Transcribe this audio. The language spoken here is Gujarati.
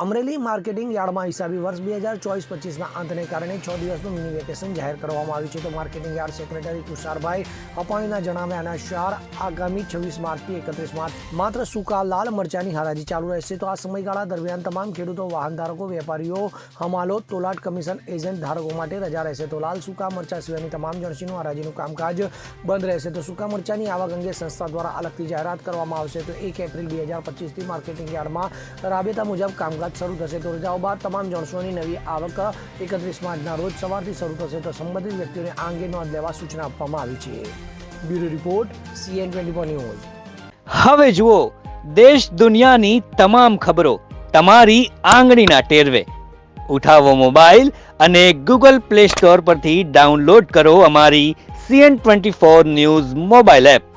અમરેલી માર્કેટિંગ યાર્ડમાં હિસાબી વર્ષ 2024-25ના અંતને કારણે 6 દિવસનું મિની વેકેશન જાહેર કરવામાં આવ્યું છે. તો માર્કેટિંગ યાર્ડ સેક્રેટરી તુષારભાઈ અપાણીના જણાવ્યા અનુસાર આગામી 26 માર્ચથી 31 માર્ચ માત્ર સૂકા લાલ મરચાની હરાજી ચાલુ રહેશે. તો આ સમયગાળા દરમિયાન તમામ ખેડૂતો, વાહન ધારકો, વેપારીઓ, હમાલો, તોલાટ, કમિશન એજન્ટ ધારકો માટે રજા રહેશે. તો લાલ સૂકા મરચા સિવાયની તમામ જણસીનું હરાજીનું કામકાજ બંધ રહેશે. તો સૂકા મરચાની આવક અંગે સંસ્થા દ્વારા અલગથી જાહેરાત કરવામાં આવશે. તો 1 એપ્રિલ 2025થી માર્કેટિંગ યાર્ડમાં રાબેતા મુજબ કામકાજ શરૂ થશે. તો રજાઓ બાદ તમામ જણસોની નવી આવક 31 માર્ચના રોજ સવારથી શરૂ થશે. તો સંબંધિત વ્યક્તિઓને આ અંગે નોંધ લેવા સૂચના આપવામાં આવી છે. Bureau report CN24 news. હવે જુઓ દેશ દુનિયાની તમામ ખબરો તમારી આંગળીના ટેરવે. ઉઠાવો મોબાઈલ અને Google Play Store પરથી ડાઉનલોડ કરો અમારી CN24 ન્યૂઝ મોબાઈલ એપ.